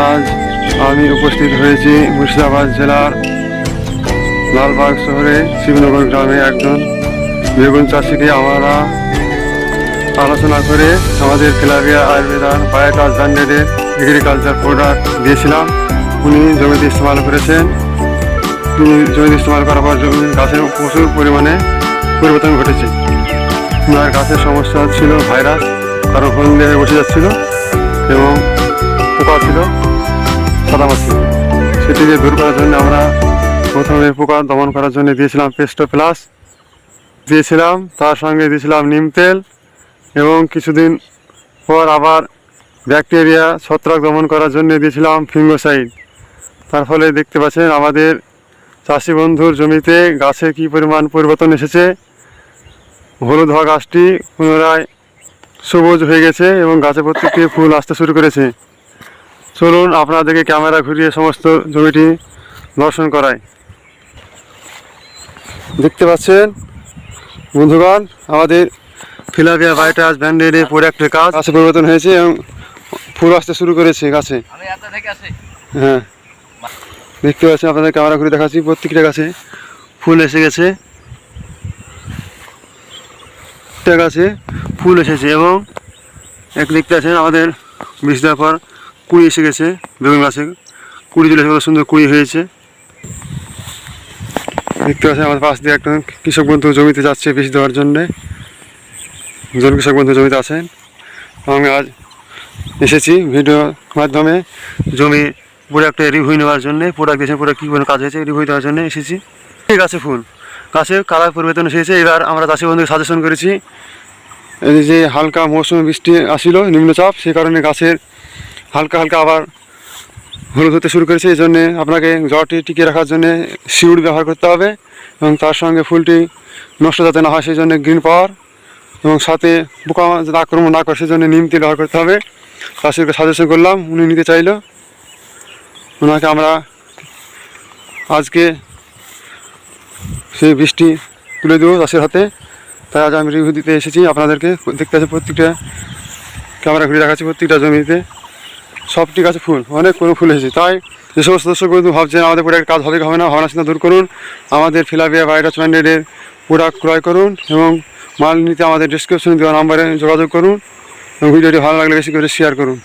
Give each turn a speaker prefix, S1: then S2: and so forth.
S1: আজ আমি উপস্থিত হয়েছি মুর্শিদাবাদ জেলার লালবাগ শহরে শিবনগর গ্রামে একজন বেগুন চাষিকে আমরা আলোচনা করে আমাদের ফিলাভিয়া আয়ুর্বেদার বায়োটাস ব্র্যান্ডের এগ্রিকালচার প্রোডাক্ট দিয়েছিলাম। উনি জমিতে ইস্তেমাল করেছেন। জমিতে ইস্তেমাল করার পর জমির গাছের প্রচুর পরিমাণে পরিবর্তন ঘটেছে। ওনার গাছের সমস্যা ছিল ভাইরাস, কারো হলদে হয়ে বসে যাচ্ছিল এবং পোকা ছিল, সাদামাছি। সেটিকে দূর করার জন্য আমরা প্রথমে পোকা দমন করার জন্য দিয়েছিলাম পেস্টো প্লাস দিয়েছিলাম, তার সঙ্গে দিয়েছিলাম নিম তেল এবং কিছুদিন পর আবার ব্যাকটেরিয়া ছত্রাক দমন করার জন্য দিয়েছিলাম ফিঙ্গোসাইড। তার ফলে দেখতে পাচ্ছেন আমাদের চাষি বন্ধুর জমিতে গাছে কী পরিমাণ পরিবর্তন এসেছে। হলুদ হওয়া গাছটি পুনরায় সবুজ হয়ে গেছে এবং গাছে প্রত্যেকটি ফুল আসতে শুরু করেছে। চলুন আপনাদেরকে ক্যামেরা ঘুরিয়ে সমস্ত জমিটি দর্শন করাই। দেখতে পাচ্ছেন বন্ধুগণ, আমাদের ফিলাভিয়া বায়োটাস ব্র্যান্ডের প্রোডাক্টের কাজ গাছে পরিবর্তন হয়েছে এবং ফুল আসতে শুরু করেছে গাছে। হ্যাঁ, দেখতে পাচ্ছেন, আপনাদের ক্যামেরা ঘুরে দেখাচ্ছি, প্রত্যেকটা গাছে ফুল এসে গেছে, গাছে ফুল এসেছে এবং এক দেখতে পাচ্ছেন আমাদের বীজ দেওয়ার পর কুড়ি এসে গেছে। বেগুন গাছে কুড়ি চলে এসে কত সুন্দর কুড়ি হয়েছে। দেখতে পাচ্ছেন আমাদের পাশ দিয়ে একটা কৃষক বন্ধু জমিতে যাচ্ছে বীজ দেওয়ার জন্যে। জন কৃষক বন্ধু জমিতে আছেন। আমি আজ এসেছি ভিডিওর মাধ্যমে জমি প্রোডাক্টে রিভিউ নেওয়ার জন্যে, প্রোডাক্ট দিয়েছেন, প্রোডাক্ট কী কোনো কাজ হয়েছে রিভিউ দেওয়ার জন্য এসেছি। এই গাছে ফুল, গাছে কালার পরিবর্তন এসেছে। এবার আমরা চাষি বন্ধুকে সাজেশন করেছি, এই যে হালকা মৌসুমি বৃষ্টি আসছিল, নিম্নচাপ, সেই কারণে গাছের হালকা হালকা আবার হলুদ হতে শুরু করেছে। এই জন্যে আপনাকে জলটি টিকিয়ে রাখার জন্যে শিউড় ব্যবহার করতে হবে এবং তার সঙ্গে ফুলটি নষ্ট যাতে না হয় সেই জন্য গ্রিন পাওয়ার এবং সাথে পোকা যাতে আক্রমণ না করে সেই জন্য নিম তেল ব্যবহার করতে হবে। চাষিকে সাজেশন করলাম, উনি নিতে চাইল, ওনাকে আমরা আজকে সেই বৃষ্টি তুলে দেবো চাষের হাতে। তাই আজ আমি রিভিউ দিতে এসেছি আপনাদেরকে। দেখতে আছে প্রত্যেকটা ক্যামেরা ঘুরে দেখাচ্ছি, প্রত্যেকটা জমিতে সবটি গাছে ফুল, অনেক কোনো ফুল এসেছে। তাই যে সমস্ত দর্শক বন্ধু ভাবছেন আমাদের প্রোডাক্ট কাজ হবে হবে না, ভাবনা চিন্তা দূর করুন, আমাদের ফিলাভিয়া বায়োটাস ব্র্যান্ডের প্রোডাক্ট ক্রয় করুন এবং মাল নিতে আমাদের ডিসক্রিপশনে দেওয়া নাম্বারে যোগাযোগ করুন এবং ভিডিওটি ভালো লাগলে বেশি করে শেয়ার করুন।